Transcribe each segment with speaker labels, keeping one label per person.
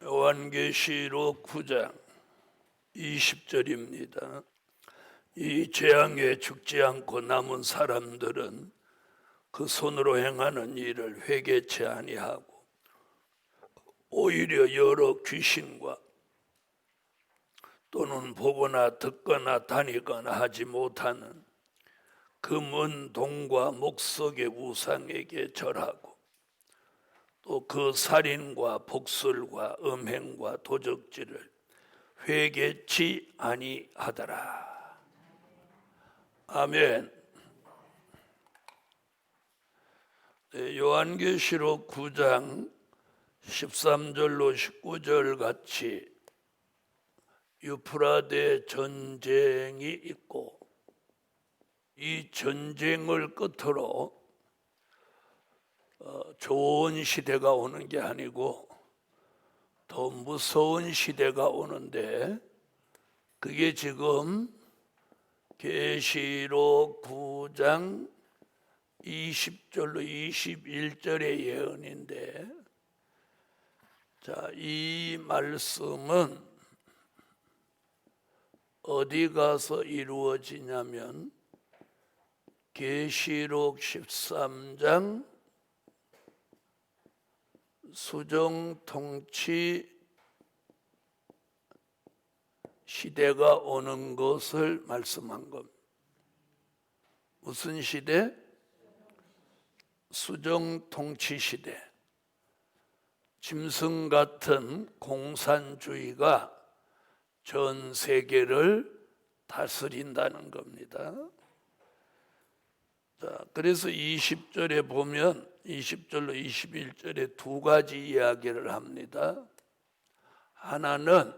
Speaker 1: 요한계시록 9장 20절입니다. 이 재앙에 죽지 않고 남은 사람들은 그 손으로 행하는 일을 회개치 아니하고 오히려 여러 귀신과 또는 보거나 듣거나 다니거나 하지 못하는 금은 동과 목석의 우상에게 절하고 또 그 살인과 복술과 음행과 도적질을 회개치 아니하더라. 아멘. 요한계시록 9장 13절로 19절 같이 유프라데 전쟁이 있고 이 전쟁을 끝으로 좋은 시대가 오는 게 아니고 더 무서운 시대가 오는데 그게 지금 계시록 9장 20절로 21절의 예언인데, 자, 이 말씀은 어디 가서 이루어지냐면 계시록 13장 수정통치 시대가 오는 것을 말씀한 겁니다. 무슨 시대? 수정통치 시대. 짐승 같은 공산주의가 전 세계를 다스린다는 겁니다. 자, 그래서 20절에 보면 20절로 21절에 두 가지 이야기를 합니다. 하나는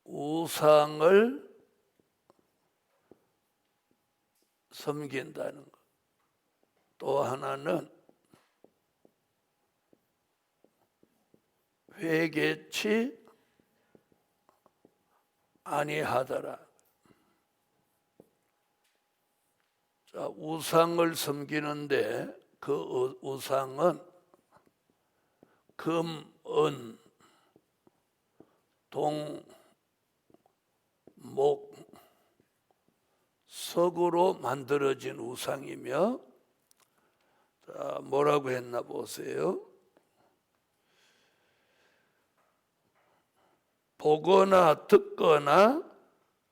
Speaker 1: 우상을 섬긴다는 것. 또 하나는 회개치 아니하더라. 자, 우상을 섬기는데 그 우상은 금, 은, 동, 목, 석으로 만들어진 우상이며, 자, 뭐라고 했나 보세요. 보거나 듣거나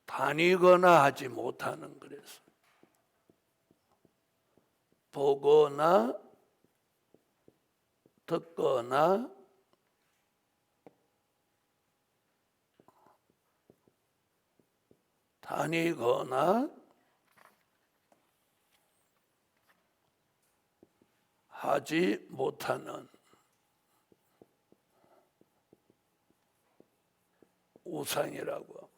Speaker 1: 다니거나 하지 못하는, 그래서 보거나 듣거나 다니거나 하지 못하는 우상이라고.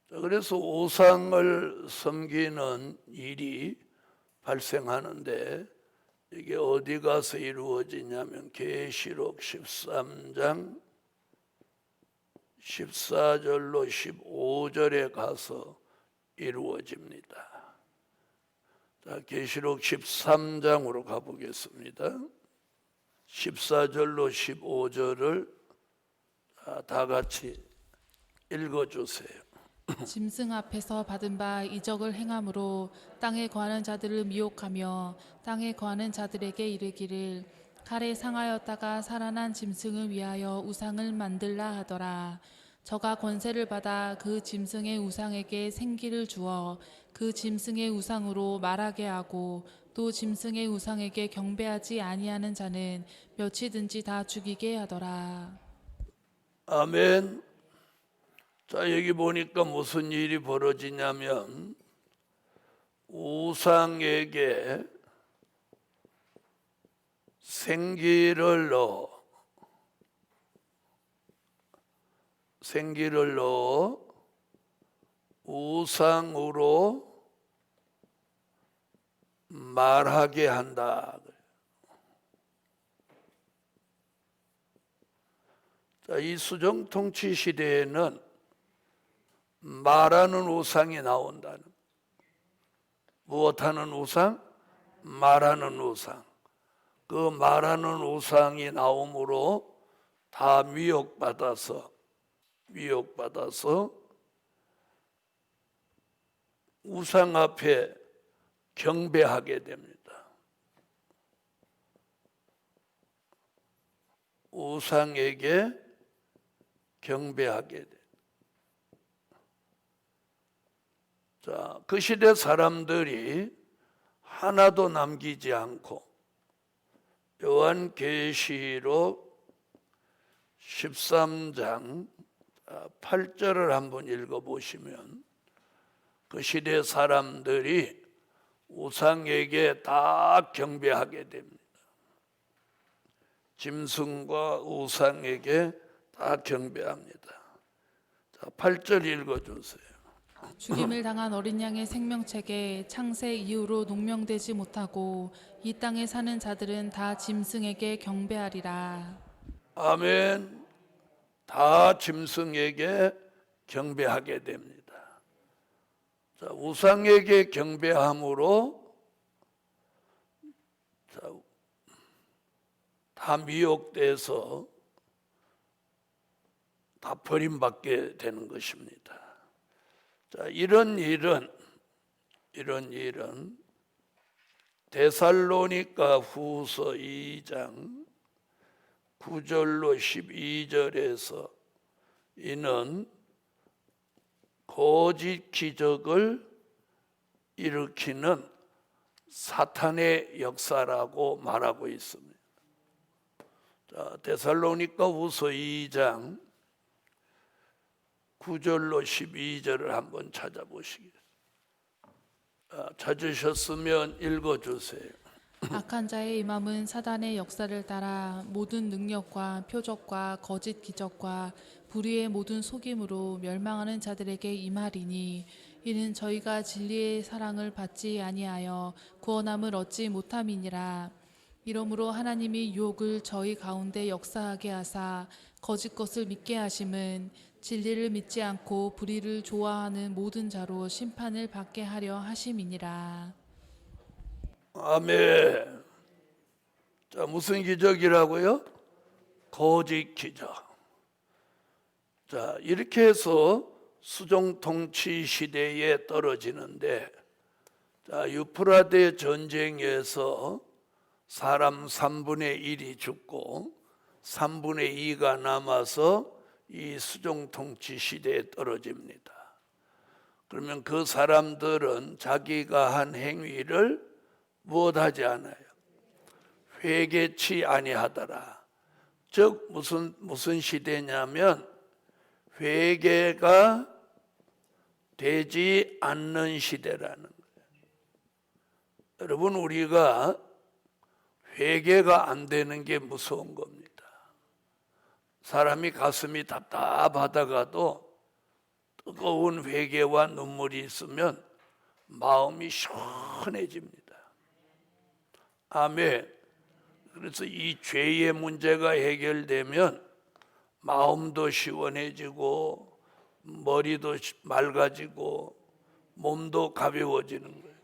Speaker 1: 그래서 우상을 섬기는 일이 발생하는데 이게 어디 가서 이루어지냐면 계시록 13장 14절로 15절에 가서 이루어집니다. 자, 계시록 13장으로 가보겠습니다. 14절로 15절을 다 같이 읽어주세요.
Speaker 2: 짐승 앞에서 받은 바 이적을 행함으로 땅에 거하는 자들을 미혹하며 땅에 거하는 자들에게 이르기를 칼에 상하였다가 살아난 짐승을 위하여 우상을 만들라 하더라. 저가 권세를 받아 그 짐승의 우상에게 생기를 주어 그 짐승의 우상으로 말하게 하고 또 짐승의 우상에게 경배하지 아니하는 자는 몇이든지 다 죽이게 하더라.
Speaker 1: 아멘. 자, 여기 보니까 무슨 일이 벌어지냐면 우상에게 생기를 넣어 우상으로 말하게 한다. 자, 이 수정통치 시대에는 말하는 우상이 나온다는. 무엇하는 우상? 말하는 우상. 그 말하는 우상이 나옴으로 다 미혹받아서 우상 앞에 경배하게 됩니다. 우상에게 경배하게 돼. 자, 그 시대 사람들이 하나도 남기지 않고 요한계시록 13장 8절을 한번 읽어보시면 그 시대 사람들이 우상에게 다 경배하게 됩니다. 짐승과 우상에게 다 경배합니다. 자, 8절 읽어주세요.
Speaker 2: 죽임을 당한 어린 양의 생명책에 창세 이후로 농명되지 못하고 이 땅에 사는 자들은 다 짐승에게 경배하리라.
Speaker 1: 아멘. 다 짐승에게 경배하게 됩니다. 자, 우상에게 경배함으로 다 미혹돼서 다 버림받게 되는 것입니다. 자, 이런 일은 데살로니가 후서 2장 9절로 12절에서 이는 거짓 기적을 일으키는 사탄의 역사라고 말하고 있습니다. 자, 데살로니가 후서 2장 9절로 12절을 한번 찾아보시겠습니다. 찾으셨으면 읽어주세요.
Speaker 2: 악한 자의 임함은 사단의 역사를 따라 모든 능력과 표적과 거짓 기적과 불의의 모든 속임으로 멸망하는 자들에게 임하리니 이는 저희가 진리의 사랑을 받지 아니하여 구원함을 얻지 못함이니라. 이러므로 하나님이 유혹을 저희 가운데 역사하게 하사 거짓 것을 믿게 하심은 진리를 믿지 않고 불의를 좋아하는 모든 자로 심판을 받게 하려 하심이니라.
Speaker 1: 아멘. 자, 무슨 기적이라고요? 거짓 기적. 자, 이렇게 해서 수종 통치 시대에 떨어지는데, 자, 유프라데 전쟁에서 사람 3분의 1이 죽고 3분의 2가 남아서 이 수종 통치 시대에 떨어집니다. 그러면 그 사람들은 자기가 한 행위를 무엇하지 않아요? 회개치 아니하더라. 즉 무슨 시대냐면 회개가 되지 않는 시대라는 거예요. 여러분, 우리가 회개가 안 되는 게 무서운 겁니다. 사람이 가슴이 답답하다가도 뜨거운 회개와 눈물이 있으면 마음이 시원해집니다. 아멘. 그래서 이 죄의 문제가 해결되면 마음도 시원해지고 머리도 맑아지고 몸도 가벼워지는 거예요.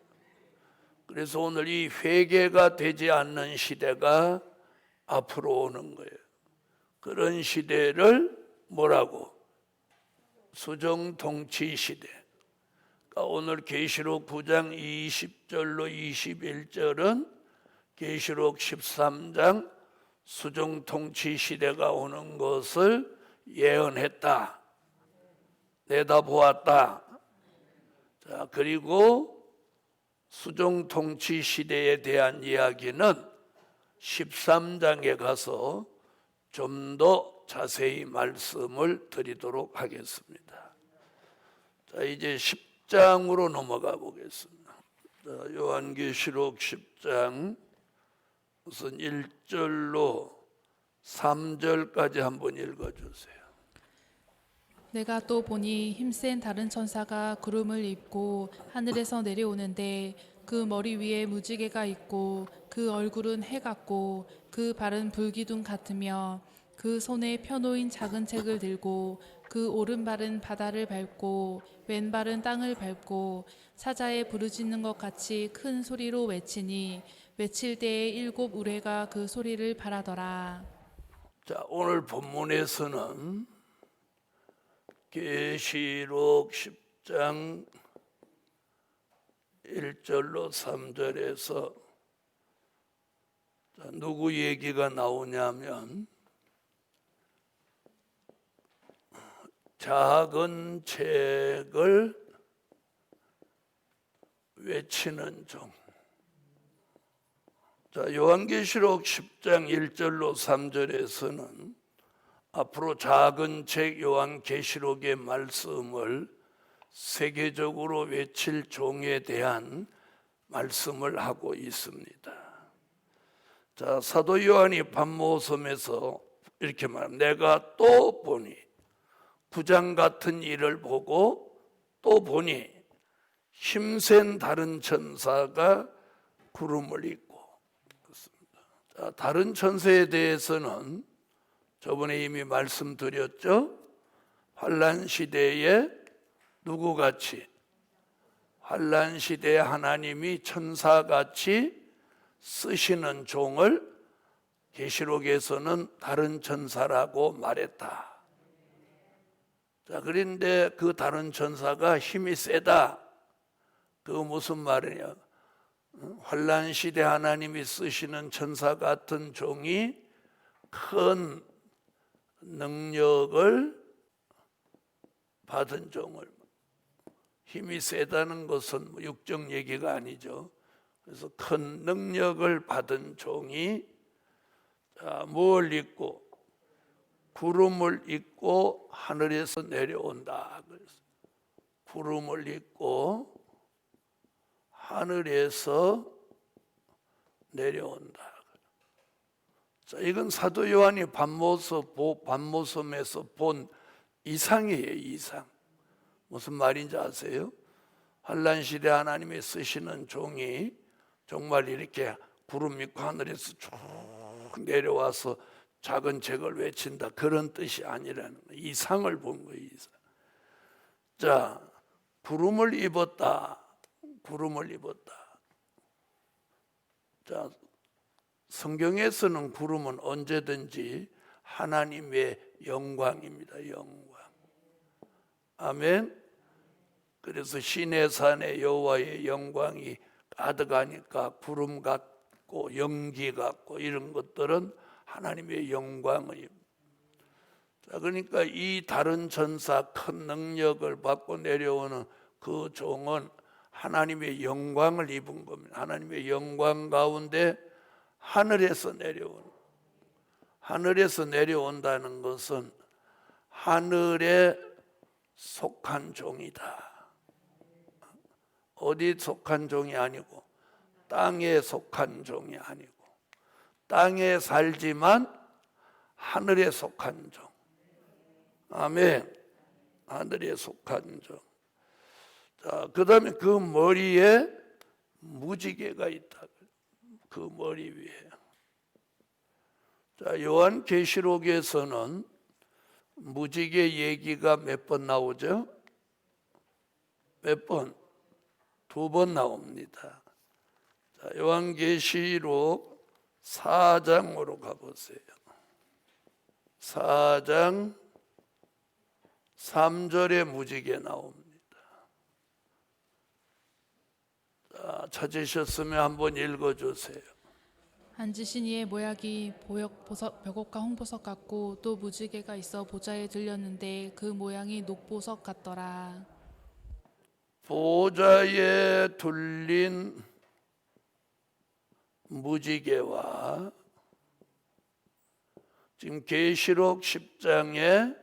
Speaker 1: 그래서 오늘 이 회개가 되지 않는 시대가 앞으로 오는 거예요. 그런 시대를 뭐라고? 수정통치 시대. 그러니까 오늘 계시록 9장 20절로 21절은 계시록 13장 수정통치 시대가 오는 것을 예언했다. 내다보았다. 자, 그리고 수정통치 시대에 대한 이야기는 13장에 가서 좀 더 자세히 말씀을 드리도록 하겠습니다. 자, 이제 10장으로 넘어가 보겠습니다. 자, 요한계시록 10장 우선 1절로 3절까지 한번 읽어주세요.
Speaker 2: 내가 또 보니 힘센 다른 천사가 구름을 입고 하늘에서 내려오는데 그 머리 위에 무지개가 있고 그 얼굴은 해 같고 그 발은 불기둥 같으며 그 손에 펴놓인 작은 책을 들고 그 오른발은 바다를 밟고 왼발은 땅을 밟고 사자의 부르짖는 것 같이 큰 소리로 외치니 외칠 때에 7 우레가 그 소리를 발하더라.
Speaker 1: 자, 오늘 본문에서는 계시록 10장 1절로 3절에서 누구 얘기가 나오냐면 작은 책을 외치는 종. 자, 요한계시록 10장 1절로 3절에서는 앞으로 작은 책 요한계시록의 말씀을 세계적으로 외칠 종에 대한 말씀을 하고 있습니다. 자, 사도 요한이 patmos섬에서 이렇게 말합니다. 내가 또 보니 구장 같은 일을 보고 또 보니 힘센 다른 천사가 구름을 입고. 그렇습니다. 자, 다른 천사에 대해서는 저번에 이미 말씀드렸죠. 환난 시대에 누구같이? 환난 시대에 하나님이 천사같이 쓰시는 종을 계시록에서는 다른 천사라고 말했다. 자, 그런데 그 다른 천사가 힘이 세다. 그거 무슨 말이냐? 환난 시대 하나님이 쓰시는 천사 같은 종이 큰 능력을 받은 종을, 힘이 세다는 것은 육적 얘기가 아니죠. 그래서 큰 능력을 받은 종이 뭘 입고? 구름을 입고 하늘에서 내려온다. 그래서 구름을 입고 하늘에서 내려온다. 자, 이건 사도 요한이 patmos섬에서 본 이상이에요. 이상. 무슨 말인지 아세요? 환난 시대 하나님이 쓰시는 종이 정말 이렇게 구름 입고 하늘에서 쭉 내려와서 작은 책을 외친다, 그런 뜻이 아니라는 거예요. 이상을 본 거예요. 이상. 자, 구름을 입었다. 구름을 입었다. 자, 성경에서는 구름은 언제든지 하나님의 영광입니다. 영광. 아멘. 그래서 시내산에 여호와의 영광이 가득하니까 구름 같고 연기 같고 이런 것들은 하나님의 영광을. 자, 그러니까 이 다른 천사, 큰 능력을 받고 내려오는 그 종은 하나님의 영광을 입은 겁니다. 하나님의 영광 가운데 하늘에서 내려오는, 하늘에서 내려온다는 것은 하늘에 속한 종이다. 어디 속한 종이 아니고 땅에 속한 종이 아니고 땅에 살지만 하늘에 속한 종. 아멘. 하늘에 속한 종. 자, 그 다음에 그 머리에 무지개가 있다. 그 머리 위에. 자, 요한계시록에서는 무지개 얘기가 몇 번 나오죠? 몇 번? 2번 나옵니다. 자, 요한계시록 4장으로 가보세요. 4장 3절에 무지개 나옵니다. 자, 찾으셨으면 한번 읽어주세요.
Speaker 2: 앉으신 이의 모양이 벽옥과 홍보석 같고 또 무지개가 있어 보좌에 들렸는데 그 모양이 녹보석 같더라.
Speaker 1: 보좌에 둘린 무지개와 지금 계시록 10장에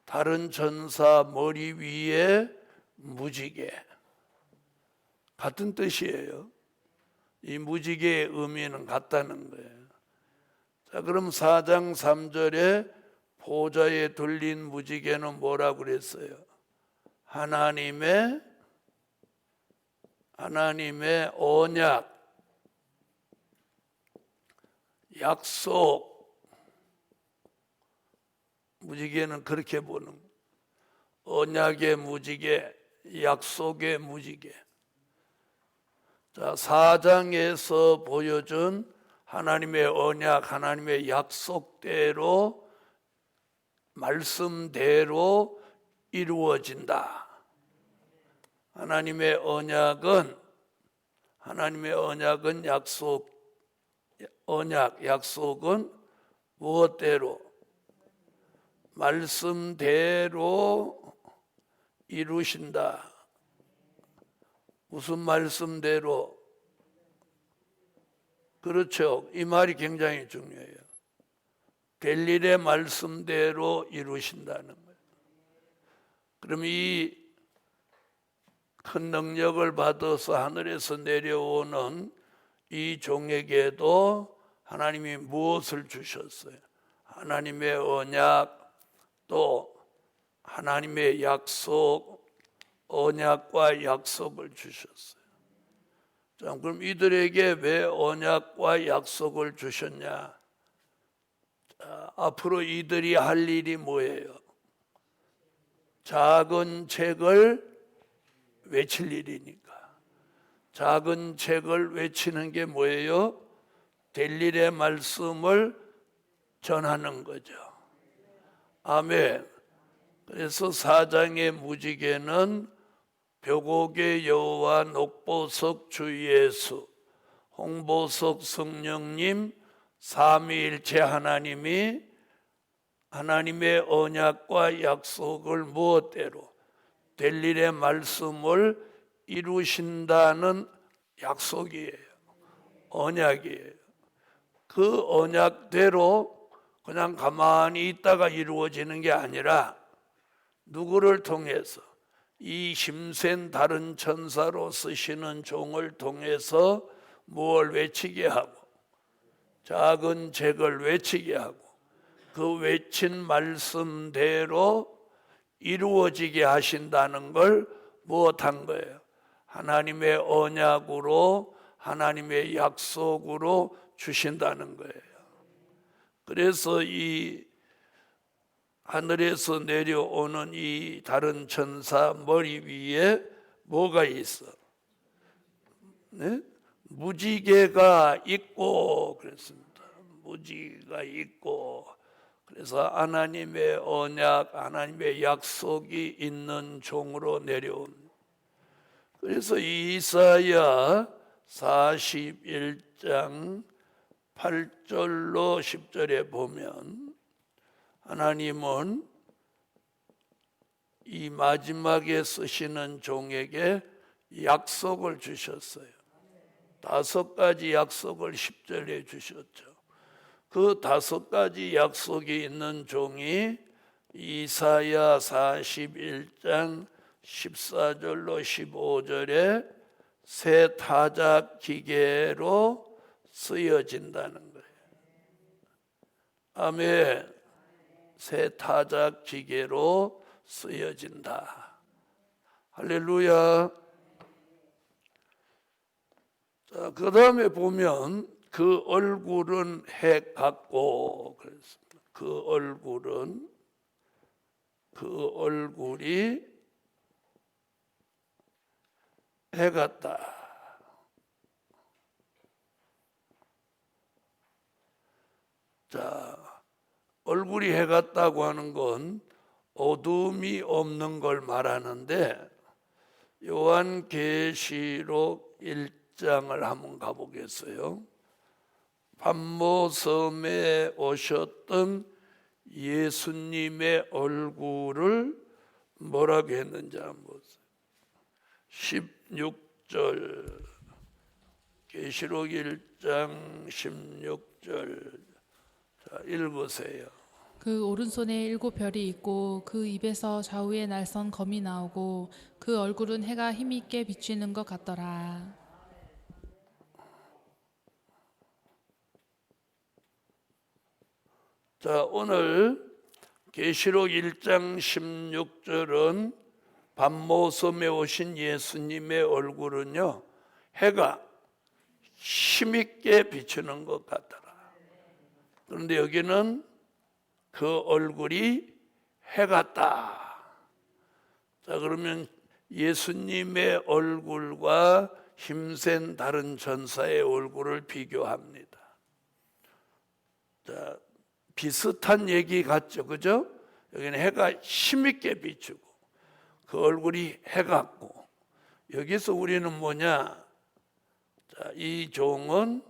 Speaker 1: 다른 천사 머리 위에 무지개, 같은 뜻이에요. 이 무지개의 의미는 같다는 거예요. 자, 그럼 4장 3절에 보좌에 둘린 무지개는 뭐라고 그랬어요? 하나님의 언약, 약속. 무지개는 그렇게 보는 거예요. 언약의 무지개, 약속의 무지개. 자, 4장에서 보여준 하나님의 언약, 하나님의 약속대로, 말씀대로 이루어진다. 하나님의 언약은 약속은 무엇대로? 말씀대로 이루신다. 무슨 말씀대로? 그렇죠. 이 말이 굉장히 중요해요. 될 일의 말씀대로 이루신다는 거예요. 그럼 이 큰 능력을 받아서 하늘에서 내려오는 이 종에게도 하나님이 무엇을 주셨어요? 하나님의 언약, 또 하나님의 약속, 언약과 약속을 주셨어요. 자, 그럼 이들에게 왜 언약과 약속을 주셨냐? 자, 앞으로 이들이 할 일이 뭐예요? 작은 책을 외칠 일이니까. 작은 책을 외치는 게 뭐예요? 될 일의 말씀을 전하는 거죠. 아멘. 그래서 4장의 무지개는 벽옥의 여호와, 녹보석 주 예수, 홍보석 성령님, 삼위일체 하나님이 하나님의 언약과 약속을 무엇대로? 될 일의 말씀을 이루신다는 약속이에요. 언약이에요. 그 언약대로 그냥 가만히 있다가 이루어지는 게 아니라 누구를 통해서? 이 힘센 다른 천사로 쓰시는 종을 통해서 무엇을 외치게 하고, 작은 책을 외치게 하고, 그 외친 말씀대로 이루어지게 하신다는 걸 무엇한 거예요? 하나님의 언약으로, 하나님의 약속으로 주신다는 거예요. 그래서 이 하늘에서 내려오는 이 다른 천사 머리 위에 뭐가 있어? 네? 무지개가 있고 그랬습니다. 무지개가 있고, 그래서 하나님의 언약, 하나님의 약속이 있는 종으로 내려옵니다. 그래서 이사야 41장 8절로 10절에 보면 하나님은 이 마지막에 쓰시는 종에게 약속을 주셨어요. 5가지 약속을 10절에 주셨죠. 그 5가지 약속이 있는 종이 이사야 41장 14절로 15절에 새 타작 기계로 쓰여진다는 거예요. 아멘. 새 타작 기계로 쓰여진다. 할렐루야. 자, 그 다음에 보면 그 얼굴은 해 같고 그랬습니다. 그 얼굴이 해 같다. 자, 얼굴이 해 같다고 하는 건 어둠이 없는 걸 말하는데, 요한계시록 1장을 한번 가보겠어요. pat모섬에 오셨던 예수님의 얼굴을 뭐라고 했는지 한번 보세요. 16절, 계시록 1장 16절. 자, 읽으세요.
Speaker 2: 그 오른손에 7 별이 있고 그 입에서 좌우에 날선 검이 나오고 그 얼굴은 해가 힘있게 비치는 것 같더라.
Speaker 1: 자, 오늘 계시록 1장 16절은 pat모섬에 오신 예수님의 얼굴은요, 해가 힘있게 비추는 것 같더라. 그런데 여기는 그 얼굴이 해 같다. 자, 그러면 예수님의 얼굴과 힘센 다른 전사의 얼굴을 비교합니다. 자, 비슷한 얘기 같죠, 그죠? 여기는 해가 힘있게 비추고 그 얼굴이 해 같고, 여기서 우리는 뭐냐? 자, 이 종은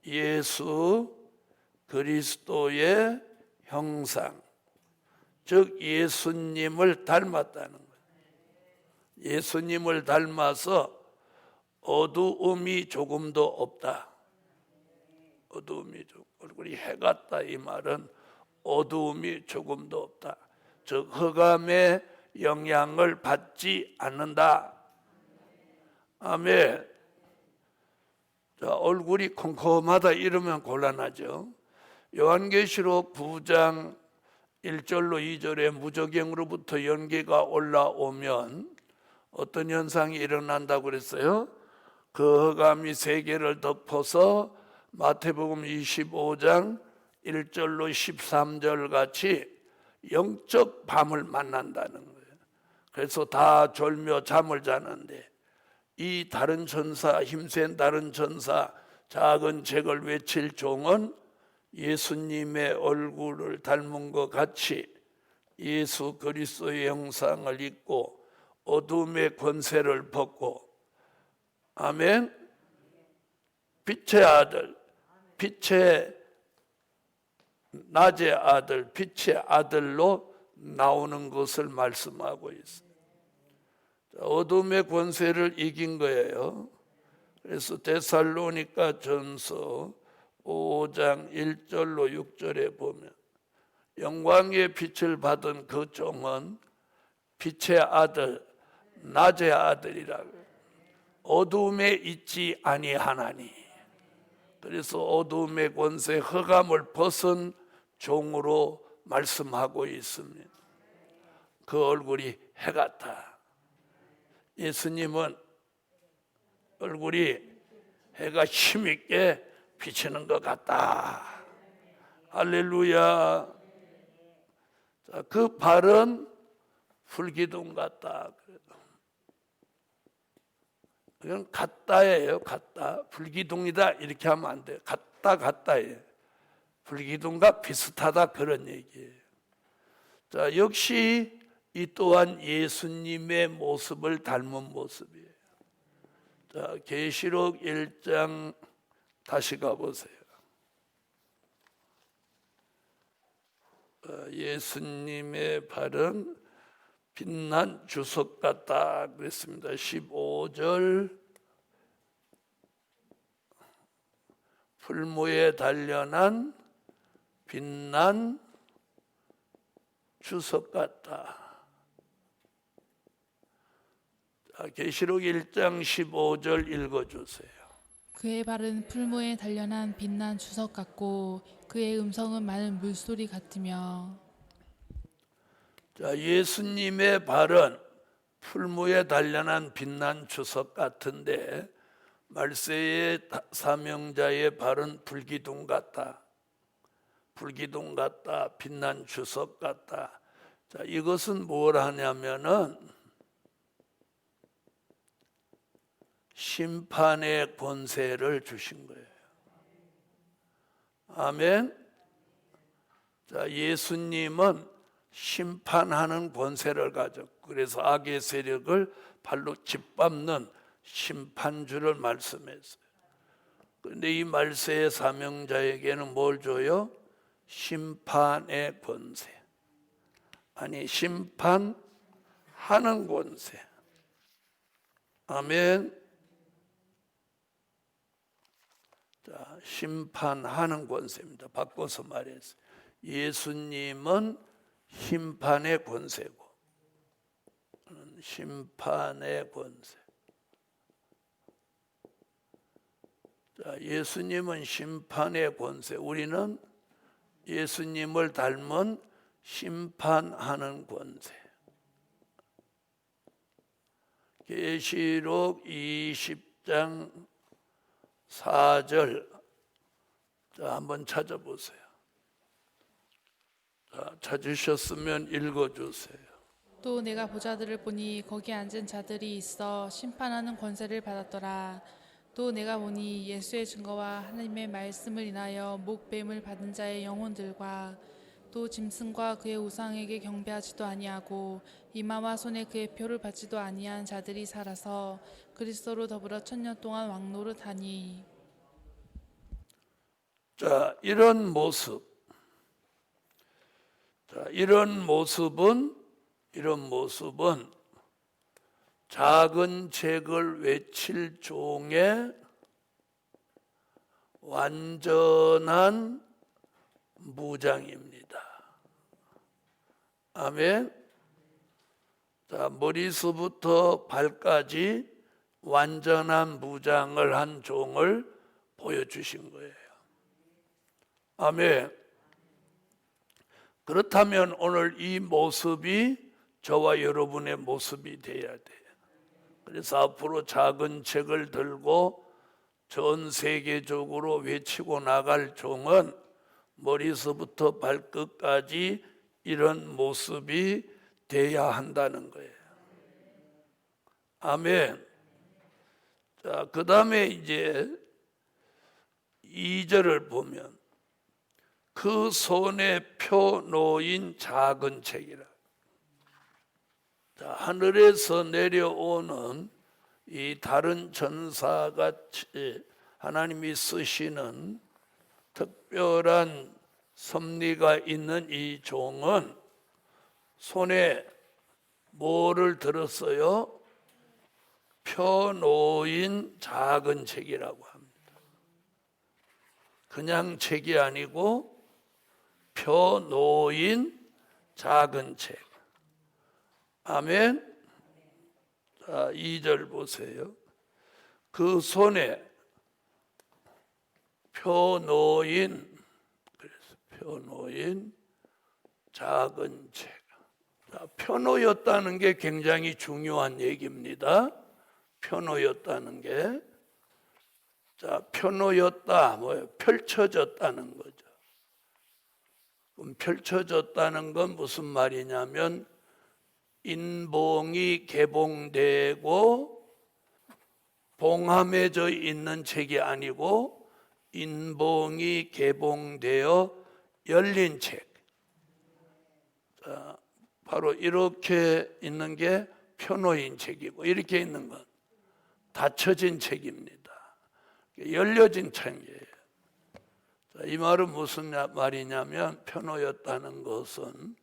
Speaker 1: 예수 그리스도의 형상, 즉 예수님을 닮았다는 거예요. 예수님을 닮아서 어두움이 조금도 없다. 어두움이 얼굴이 해 같다, 이 말은 어두움이 조금도 없다. 즉 흑암의 영향을 받지 않는다. 아멘. 자, 얼굴이 컴컴하다 이러면 곤란하죠. 요한계시록 9장 1절로 2절에 무저갱으로부터 연기가 올라오면 어떤 현상이 일어난다고 그랬어요? 그 흑암이 세계를 덮어서 마태복음 25장 1절로 13절 같이 영적 밤을 만난다는 거예요. 그래서 다 졸며 잠을 자는데 이 다른 전사, 힘센 다른 전사, 작은 책을 외칠 종은 예수님의 얼굴을 닮은 것 같이 예수 그리스도의 형상을 입고 어둠의 권세를 벗고, 아멘, 빛의 아들, 빛의 낮의 아들, 빛의 아들로 나오는 것을 말씀하고 있어요. 어둠의 권세를 이긴 거예요. 그래서 데살로니가 전서 5장 1절로 6절에 보면 영광의 빛을 받은 그 종은 빛의 아들, 낮의 아들이라고, 어둠에 있지 아니하나니. 그래서 어둠의 권세, 흑암을 벗은 종으로 말씀하고 있습니다. 그 얼굴이 해 같아. 예수님은 얼굴이 해가 힘있게 비치는 것 같다. 할렐루야. 자, 그 발은 불기둥 같다. 이건 같다예요. 같다. 불기둥이다 이렇게 하면 안 돼요. 같다예요. 불기둥과 비슷하다 그런 얘기예요. 자, 역시 이 또한 예수님의 모습을 닮은 모습이에요. 자, 계시록 1장 다시 가보세요. 예수님의 발은 빛난 주석 같다 그랬습니다. 15절, 풀무에 단련한 빛난 주석 같다. 계시록 1장 15절 읽어주세요.
Speaker 2: 그의 발은 풀무에 단련한 빛난 주석 같고 그의 음성은 많은 물소리 같으며.
Speaker 1: 자, 예수님의 발은 풀무에 단련한 빛난 주석 같은데 말세의 사명자의 발은 불기둥 같다. 불기둥 같다. 빛난 주석 같다. 자, 이것은 뭘 하냐면은 심판의 권세를 주신 거예요. 아멘. 자, 예수님은 심판하는 권세를 가졌고, 그래서 악의 세력을 발로 짓밟는 심판주를 말씀했어요. 그런데 이 말세의 사명자에게는 뭘 줘요? 심판의 권세. 아니, 심판하는 권세. 아멘. 자, 심판하는 권세입니다. 바꿔서 말해서 예수님은 심판의 권세고, 심판의 권세. 자, 예수님은 심판의 권세, 우리는 예수님을 닮은 심판하는 권세. 계시록 20장 4절, 자, 한번 찾아보세요. 자, 찾으셨으면 읽어주세요.
Speaker 2: 또 내가 보자들을 보니 거기 앉은 자들이 있어 심판하는 권세를 받았더라. 또 내가 보니 예수의 증거와 하나님의 말씀을 인하여 목뱀을 받은 자의 영혼들과 또 짐승과 그의 우상에게 경배하지도 아니하고 이마와 손에 그의 표를 받지도 아니한 자들이 살아서 그리스도로 더불어 1000년 동안 왕노릇하니.
Speaker 1: 자, 이런 모습. 자, 이런 모습은 작은 책을 외칠 종의 완전한 무장입니다. 아멘. 자, 머리서부터 발까지 완전한 무장을 한 종을 보여주신 거예요. 아멘. 그렇다면 오늘 이 모습이 저와 여러분의 모습이 되어야 돼요. 그래서 앞으로 작은 책을 들고 전 세계적으로 외치고 나갈 종은 머리서부터 발끝까지 이런 모습이 돼야 한다는 거예요. 아멘. 자, 그 다음에 이제 2절을 보면 그 손에 펴 놓인 작은 책이라. 자, 하늘에서 내려오는 이 다른 전사같이 하나님이 쓰시는 특별한 섭리가 있는 이 종은 손에 뭐를 들었어요? 펴 놓인 작은 책이라고 합니다. 그냥 책이 아니고 펴 놓인 작은 책. 아멘. 자, 2절 보세요. 그 손에 펴 놓인 작은 책. 자, 펴 놓였다는 게 굉장히 중요한 얘기입니다. 펴 놓였다는 게. 자, 펴 놓였다. 뭐예요? 펼쳐졌다는 거죠. 그럼 펼쳐졌다는 건 무슨 말이냐면 인봉이 개봉되고 봉함해져 있는 책이 아니고 인봉이 개봉되어 열린 책. 자, 바로 이렇게 있는 게 펴놓인 책이고 이렇게 있는 건 닫혀진 책입니다. 열려진 책이에요. 자, 이 말은 무슨 말이냐면 펴놓였다는 것은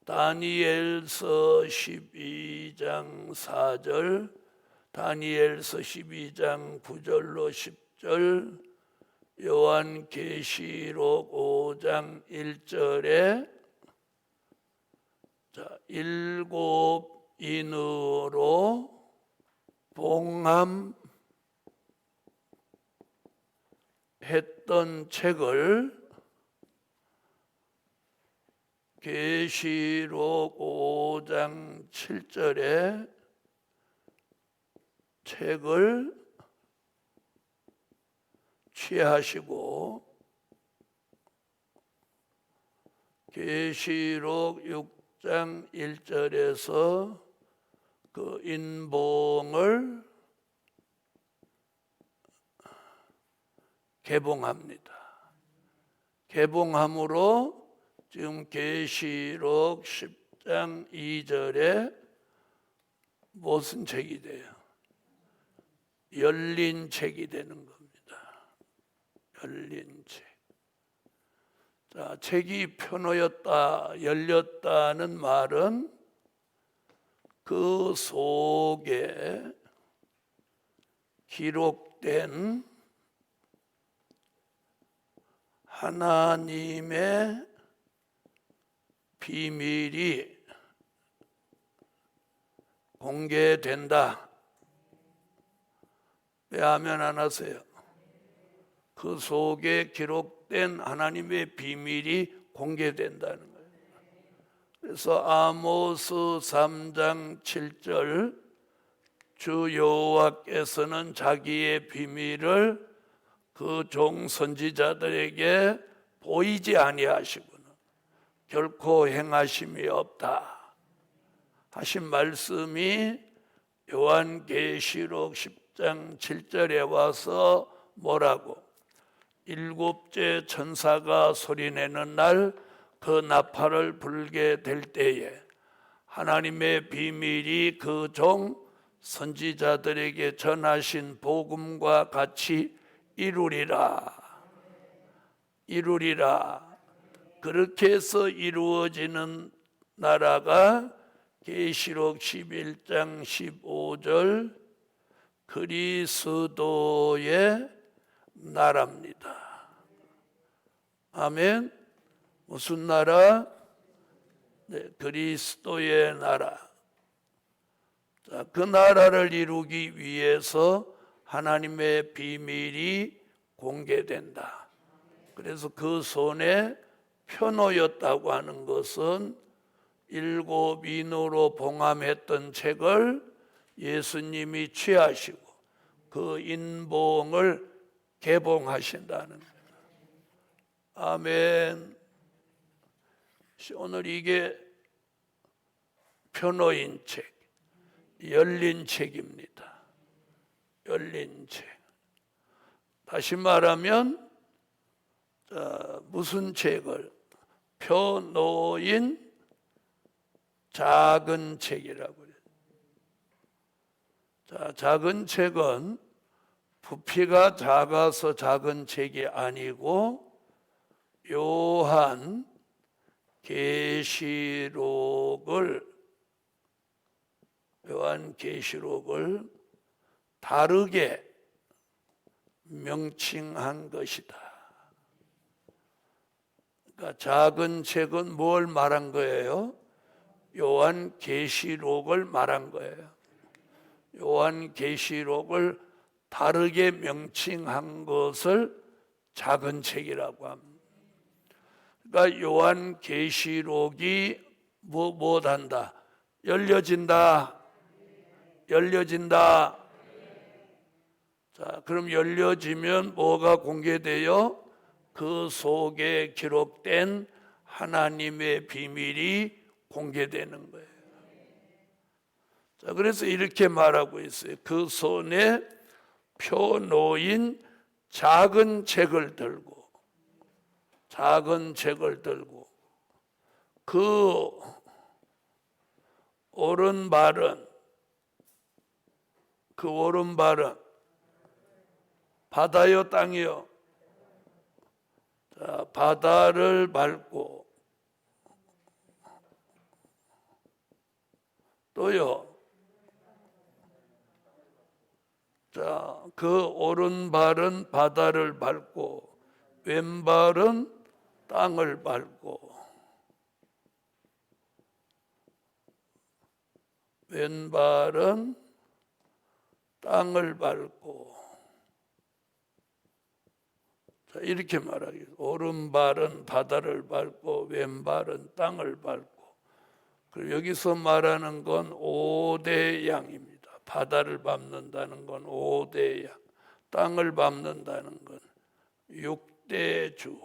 Speaker 1: 다니엘서 12장 4절, 다니엘서 12장 9절로 10절, 요한계시록 5장 1절에 자, 7 인으로 봉함했던 책을 계시록 5장 7절에 책을 취하시고 계시록 6장 1절에서 그 인봉을 개봉합니다. 개봉함으로 지금 계시록 10장 2절에 무슨 책이 돼요? 열린 책이 되는 겁니다. 열린 책. 자, 책이 펴놓였다, 열렸다는 말은 그 속에 기록된 하나님의 비밀이 공개된다. 왜 아멘 안 하세요? 그 속에 기록된 하나님의 비밀이 공개된다는 거예요. 그래서 아모스 3장 7절 주 여호와께서는 자기의 비밀을 그 종 선지자들에게 보이지 아니하시고 결코 행하심이 없다. 하신 말씀이 요한계시록 10장 7절에 와서 뭐라고? 일곱째 천사가 소리내는 날 그 나팔을 불게 될 때에 하나님의 비밀이 그 종 선지자들에게 전하신 복음과 같이 이루리라. 그렇게 해서 이루어지는 나라가 계시록 11장 15절 그리스도의 나라입니다. 아멘. 무슨 나라? 네, 그리스도의 나라. 자, 그 나라를 이루기 위해서 하나님의 비밀이 공개된다. 그래서 그 손에 표노였다고 하는 것은 일곱 인으로 봉함했던 책을 예수님이 취하시고 그 인봉을 개봉하신다는 거예요. 아멘. 오늘 이게 표노인 책, 열린 책입니다. 열린 책. 다시 말하면 무슨 책을? 표노인 작은 책이라고 그래요. 자, 작은 책은 부피가 작아서 작은 책이 아니고 요한 계시록을 다르게 명칭한 것이다. 그러니까 작은 책은 뭘 말한 거예요? 요한 계시록을 말한 거예요. 요한 계시록을 다르게 명칭한 것을 작은 책이라고 합니다. 그러니까 요한 계시록이 무엇한다? 열려진다. 자, 그럼 열려지면 뭐가 공개돼요? 그 속에 기록된 하나님의 비밀이 공개되는 거예요. 자, 그래서 이렇게 말하고 있어요. 그 손에 표 놓인 작은 책을 들고 그 오른발은 바다요 땅이요? 자, 바다를 밟고 또요. 자, 그 오른발은 바다를 밟고 왼발은 땅을 밟고 왼발은 땅을 밟고 자, 이렇게 말하겠습니다. 오른발은 바다를 밟고 왼발은 땅을 밟고 그리고 여기서 말하는 건 5대 양입니다. 바다를 밟는다는 건 5대 양, 땅을 밟는다는 건 6대 주.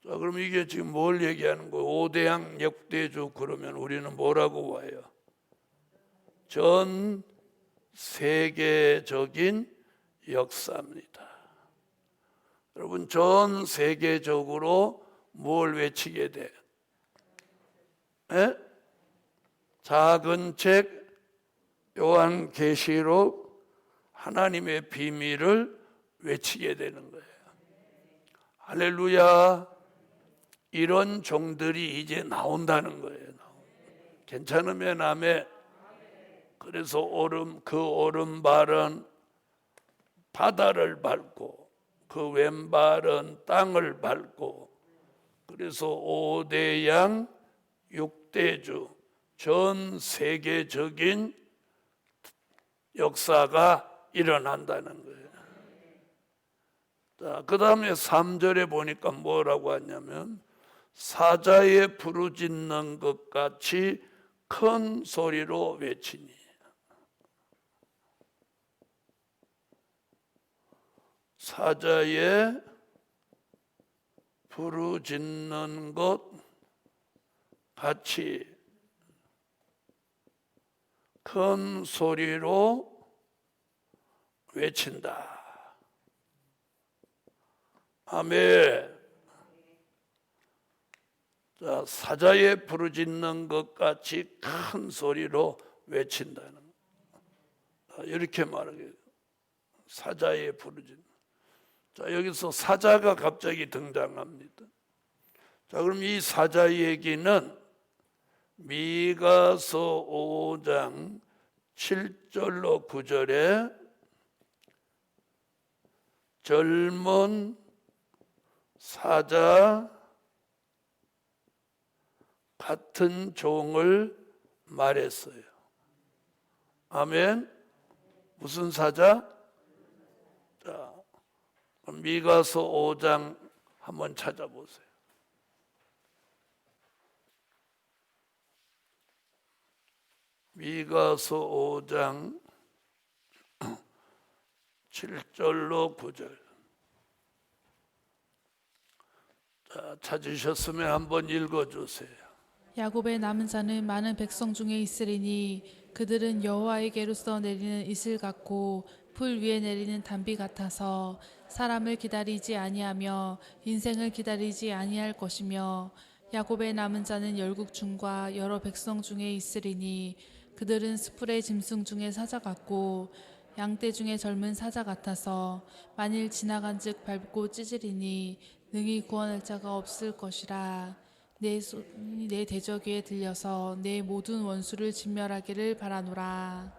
Speaker 1: 자, 그럼 이게 지금 뭘 얘기하는 거예요? 5대 양, 6대 주 그러면 우리는 뭐라고 봐요? 전 세계적인 역사입니다. 여러분, 전 세계적으로 뭘 외치게 돼? 작은 책 요한계시록 하나님의 비밀을 외치게 되는 거예요. 할렐루야. 이런 종들이 이제 나온다는 거예요. 괜찮으면 아멘. 그래서 그 오른발은 바다를 밟고 그 왼발은 땅을 밟고 그래서 5대 양 6대 주 전 세계적인 역사가 일어난다는 거예요. 자, 그 다음에 3절에 보니까 뭐라고 하냐면 사자의 부르짖는 것 같이 큰 소리로 외치니. 사자의 부르짖는 것 같이 큰 소리로 외친다. 아멘. 자, 사자에 부르짖는 것 같이 큰 소리로 외친다는 거. 이렇게 말하게 사자에 부르짖는. 자, 여기서 사자가 갑자기 등장합니다. 자, 그럼 이 사자 얘기는 미가서 5장 7절로 9절에 젊은 사자 같은 종을 말했어요. 아멘. 무슨 사자? 자, 미가서 5장 한번 찾아보세요. 미가서 5장 7절로 9절. 자, 찾으셨으면 한번 읽어주세요.
Speaker 2: 야곱의 남은 자는 많은 백성 중에 있으리니 그들은 여호와에게로서 내리는 이슬 같고 풀 위에 내리는 단비 같아서 사람을 기다리지 아니하며 인생을 기다리지 아니할 것이며 야곱의 남은 자는 열국 중과 여러 백성 중에 있으리니 그들은 스풀의 짐승 중에 사자 같고 양떼 중에 젊은 사자 같아서 만일 지나간즉 밟고 찢으리니 능히 구원할 자가 없을 것이라. 내 손이 내 대적에 들려서 내 모든 원수를 진멸하기를 바라노라.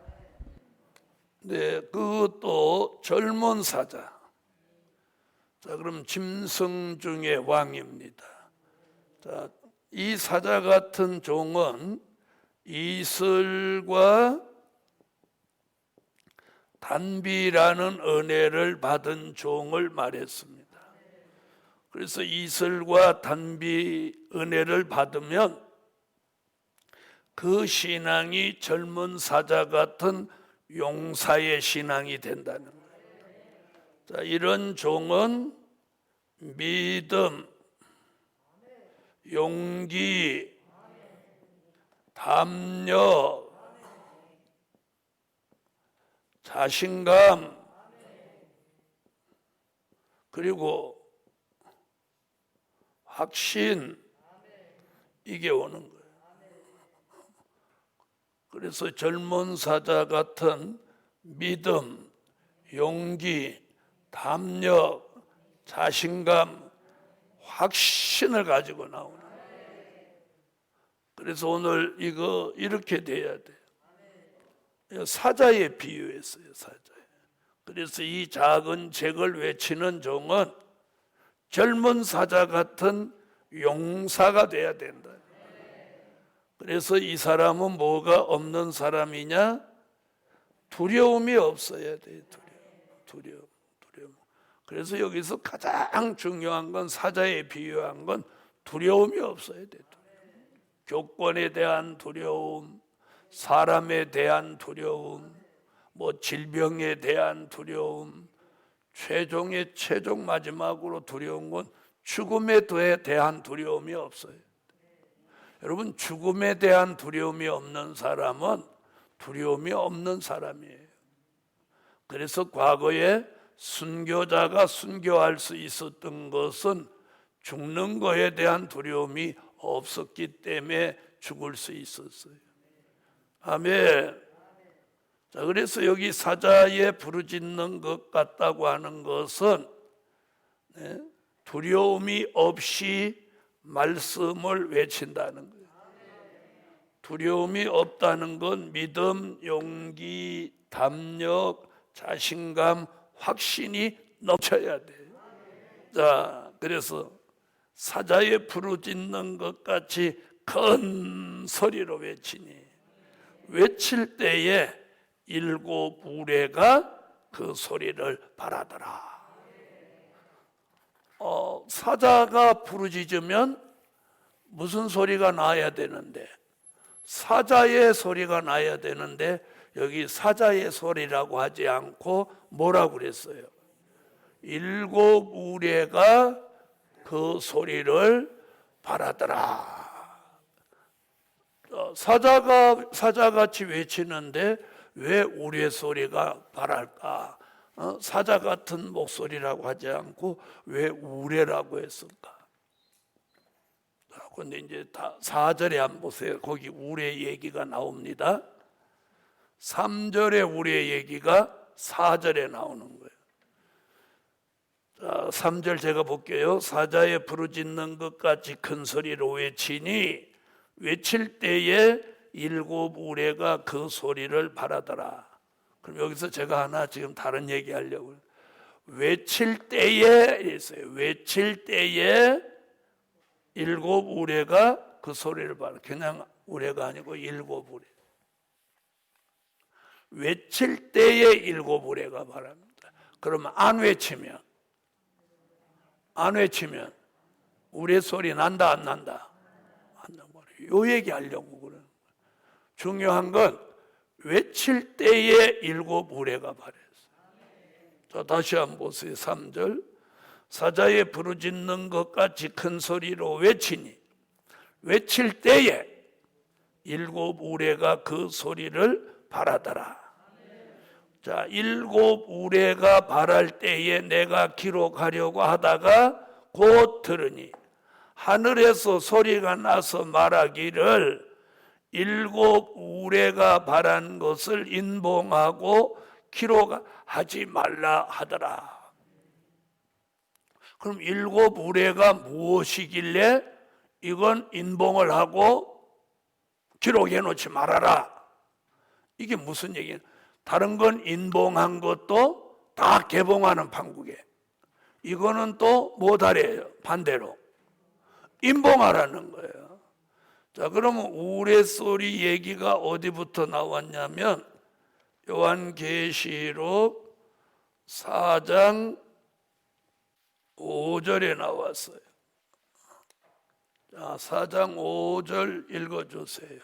Speaker 1: 네, 그것도 젊은 사자. 자, 그럼 짐승 중의 왕입니다. 자, 이 사자 같은 종은 이슬과 단비라는 은혜를 받은 종을 말했습니다. 그래서 이슬과 단비 은혜를 받으면 그 신앙이 젊은 사자 같은 용사의 신앙이 된다는 거예요. 자, 이런 종은 믿음, 용기, 담력, 자신감, 그리고 확신, 이게 오는 거예요. 그래서 젊은 사자 같은 믿음, 용기, 담력, 자신감, 확신을 가지고 나오는 거예요. 그래서 오늘 이거 이렇게 돼야 돼요. 사자에 비유했어요. 사자에. 그래서 이 작은 잭을 외치는 종은 젊은 사자 같은 용사가 돼야 된다. 그래서 이 사람은 뭐가 없는 사람이냐? 두려움이 없어야 돼. 두려움. 그래서 여기서 가장 중요한 건 사자에 비유한 건 두려움이 없어야 돼. 교권에 대한 두려움, 사람에 대한 두려움, 뭐 질병에 대한 두려움, 최종 마지막으로 두려운 건 죽음에 대한 두려움이 없어요. 여러분, 죽음에 대한 두려움이 없는 사람은 두려움이 없는 사람이에요. 그래서 과거에 순교자가 순교할 수 있었던 것은 죽는 거에 대한 두려움이 없었기 때문에 죽을 수 있었어요. 아멘. 자, 그래서 여기 사자에 부르짖는 것 같다고 하는 것은 두려움이 없이 말씀을 외친다는 거예요. 두려움이 없다는 건 믿음, 용기, 담력, 자신감, 확신이 넘쳐야 돼요. 자, 그래서 사자에 부르짖는 것 같이 큰 소리로 외치니 외칠 때에 일곱 우레가 그 소리를 바라더라. 사자가 부르짖으면 무슨 소리가 나야 되는데, 사자의 소리가 나야 되는데 여기 사자의 소리라고 하지 않고 뭐라고 그랬어요? 일곱 우레가 그 소리를 바라더라. 사자같이 외치는데 왜 우레소리가 발할까? 사자 같은 목소리라고 하지 않고 왜 우레라고 했을까? 근데 이제 4절에 한번 보세요. 거기 우레 얘기가 나옵니다. 3절에 우레 얘기가 4절에 나오는 거예요. 자, 3절 제가 볼게요. 사자의 부르짖는 것 같이 큰 소리로 외치니 외칠 때에 7 우레가 그 소리를 바라더라. 그럼 여기서 제가 하나 지금 다른 얘기 하려고요. 외칠 때에 있어요. 외칠 때에 7 우레가 그 소리를 바라. 그냥 우레가 아니고 7 우레. 외칠 때에 7 우레가 바랍니다. 그러면 안 외치면 우레 소리 난다 안 난다? 안 난다 말이에요. 요 얘기 하려고 그래요. 중요한 건 외칠 때에 7 우레가 바랬어요. 자, 다시 한번 보세요. 3절. 사자의 부르짖는 것 같이 큰 소리로 외치니 외칠 때에 7 우레가 그 소리를 바라더라. 자, 7 우레가 바랄 때에 내가 기록하려고 하다가 곧 들으니 하늘에서 소리가 나서 말하기를 7 우레가 바란 것을 인봉하고 기록하지 말라 하더라. 그럼 7 우레가 무엇이길래 이건 인봉을 하고 기록해 놓지 말아라. 이게 무슨 얘기예요? 다른 건 인봉한 것도 다 개봉하는 판국에, 이거는 또 못하래요. 반대로 인봉하라는 거예요. 자, 그러면 우레소리 얘기가 어디부터 나왔냐면 요한계시록 4장 5절에 나왔어요. 자, 4장 5절 읽어주세요.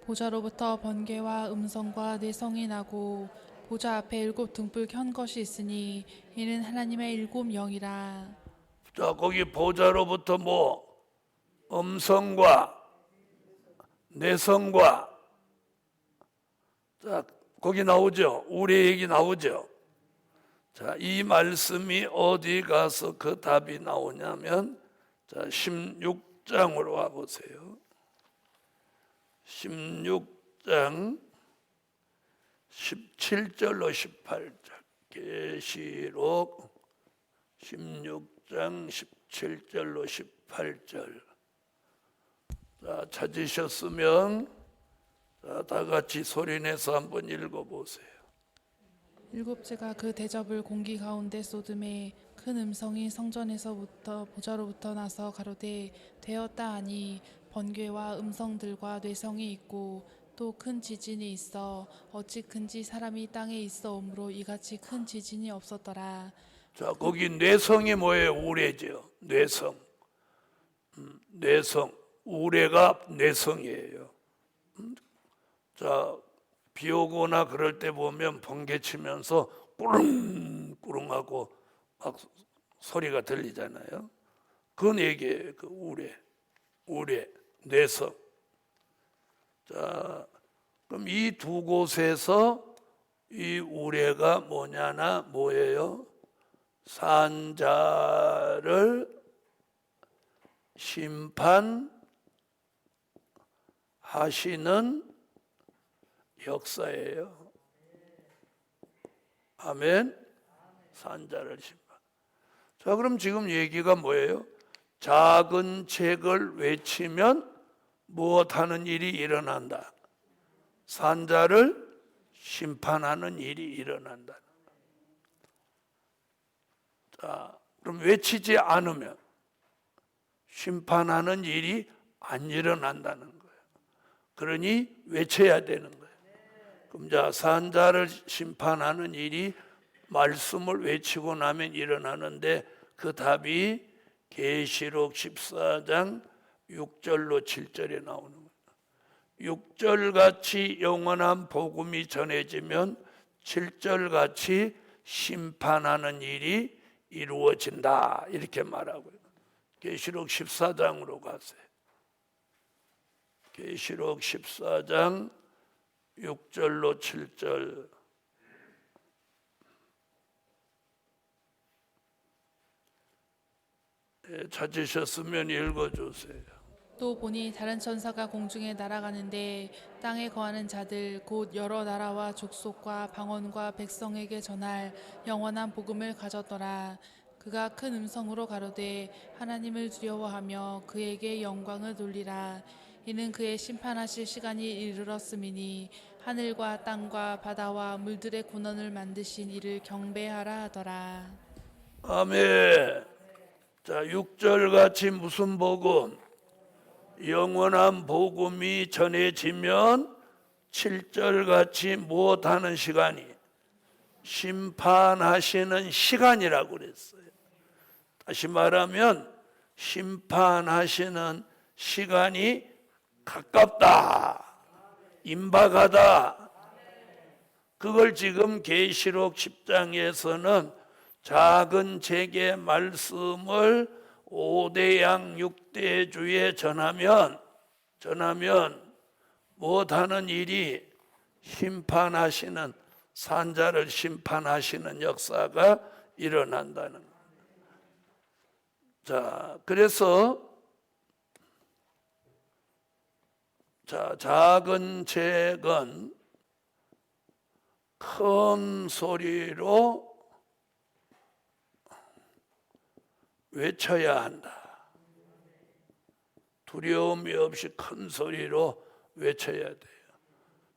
Speaker 2: 보좌로부터 번개와 음성과 뇌성이 나고 보좌 앞에 7 등불 켠 것이 있으니 이는 하나님의 7 영이라.
Speaker 1: 자, 거기 보좌로부터 뭐 음성과 뇌성과, 자, 거기 나오죠. 우리 얘기 나오죠. 자, 이 말씀이 어디 가서 그 답이 나오냐면, 자, 16장으로 와보세요. 16장 17절로 18절. 계시록 16장 17절로 18절. 자, 찾으셨으면 다 같이 소리내서 한번 읽어보세요.
Speaker 2: 7째가 그 대접을 공기 가운데 쏟음에 큰 음성이 성전에서부터 보좌로부터 나서 가로되 되었다 하니 번개와 음성들과 뇌성이 있고 또 큰 지진이 있어 어찌 큰지 사람이 땅에 있어 오므로 이같이 큰 지진이 없었더라.
Speaker 1: 자, 거기 뇌성이 뭐예요? 우레죠. 뇌성. 뇌성. 우레가 뇌성이에요. 자, 비 오거나 그럴 때 보면 번개 치면서 꾸릉꾸릉하고 막 소리가 들리잖아요. 그건 얘기예요. 그 우레, 뇌성. 자, 그럼 이 두 곳에서 이 우레가 뭐냐나 뭐예요? 산자를 심판하시는 역사예요. 아멘. 산자를 심판. 자, 그럼 지금 얘기가 뭐예요? 작은 책을 외치면 무엇하는 일이 일어난다? 산자를 심판하는 일이 일어난다. 자, 그럼 외치지 않으면 심판하는 일이 안 일어난다는 거예요. 그러니 외쳐야 되는 거예요. 그럼 자, 산자를 심판하는 일이 말씀을 외치고 나면 일어나는데 그 답이 계시록 14장 6절로 7절에 나오는 거예요. 6절같이 영원한 복음이 전해지면 7절같이 심판하는 일이 이루어진다, 이렇게 말하고요. 계시록 14장으로 가세요. 계시록 14장 6절로 7절. 찾으셨으면 읽어주세요.
Speaker 2: 또 보니 다른 천사가 공중에 날아가는데 땅에 거하는 자들 곧 여러 나라와 족속과 방언과 백성에게 전할 영원한 복음을 가졌더라. 그가 큰 음성으로 가로되 하나님을 두려워하며 그에게 영광을 돌리라. 이는 그의 심판하실 시간이 이르렀음이니 하늘과 땅과 바다와 물들의 군원을 만드신 이를 경배하라 하더라.
Speaker 1: 아멘. 자, 6절 같이 무슨 복음? 영원한 복음이 전해지면 7절 같이 무엇하는 시간이? 심판하시는 시간이라고 그랬어요. 다시 말하면 심판하시는 시간이 가깝다, 임박하다. 그걸 지금 계시록 10장에서는 작은 책의 말씀을 5대 양 6대 주에 전하면 무엇하는 일이? 심판하시는, 산자를 심판하시는 역사가 일어난다는 겁니다. 자, 그래서 작은 책은 큰 소리로 외쳐야 한다. 두려움이 없이 큰 소리로 외쳐야 돼요.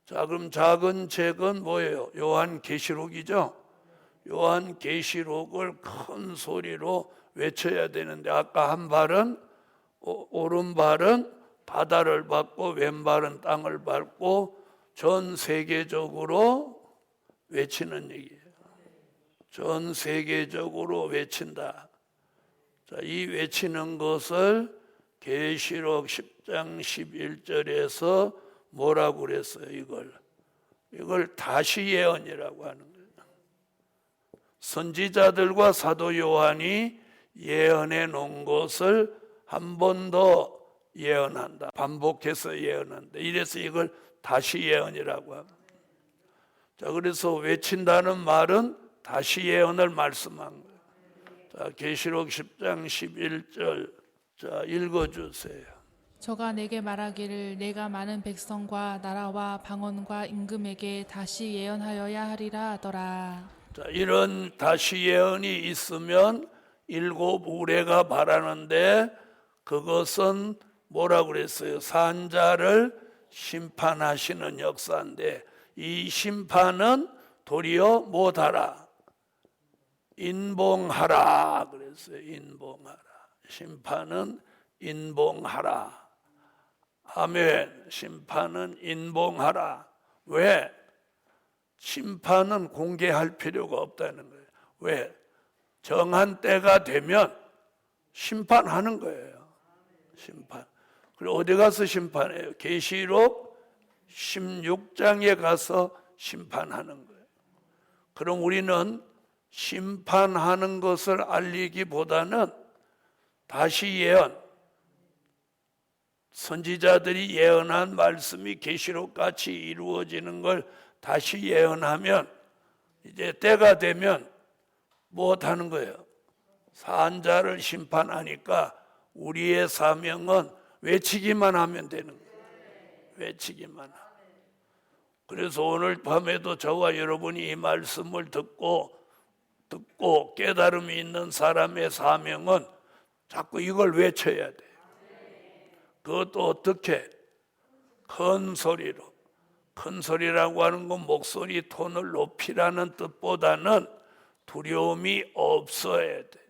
Speaker 1: 자, 그럼 작은 책은 뭐예요? 요한계시록이죠. 요한계시록을 큰 소리로 외쳐야 되는데 아까 한 발은 오른발은 바다를 밟고 왼발은 땅을 밟고 전 세계적으로 외치는 얘기예요. 전 세계적으로 외친다. 자, 이 외치는 것을 계시록 10장 11절에서 뭐라고 그랬어요? 이걸 다시 예언이라고 하는 거예요. 선지자들과 사도 요한이 예언해 놓은 것을 한 번 더 예언한다. 반복해서 예언한다. 이래서 이걸 다시 예언이라고 합니다. 자, 그래서 외친다는 말은 다시 예언을 말씀한 거예요. 자, 계시록 10장 11절. 자, 읽어주세요.
Speaker 2: 저가 내게 말하기를 내가 많은 백성과 나라와 방언과 임금에게 다시 예언하여야 하리라 하더라.
Speaker 1: 자, 이런 다시 예언이 있으면 7 우레가 바라는데 그것은 뭐라고 그랬어요? 산자를 심판하시는 역사인데 이 심판은 도리어 못하라, 인봉하라 그랬어요. 인봉하라. 심판은 인봉하라. 아멘. 심판은 인봉하라. 왜? 심판은 공개할 필요가 없다는 거예요. 왜? 정한 때가 되면 심판하는 거예요. 심판. 그리고 어디 가서 심판해요? 계시록 16장에 가서 심판하는 거예요. 그럼 우리는 심판하는 것을 알리기보다는 다시 예언, 선지자들이 예언한 말씀이 계시록같이 이루어지는 걸 다시 예언하면 이제 때가 되면 무엇하는 거예요? 산자를 심판하니까 우리의 사명은 외치기만 하면 되는 거예요. 외치기만 하면. 그래서 오늘 밤에도 저와 여러분이 이 말씀을 듣고 깨달음이 있는 사람의 사명은 자꾸 이걸 외쳐야 돼요. 그것도 어떻게? 큰 소리로. 큰 소리라고 하는 건 목소리 톤을 높이라는 뜻보다는 두려움이 없어야 돼요.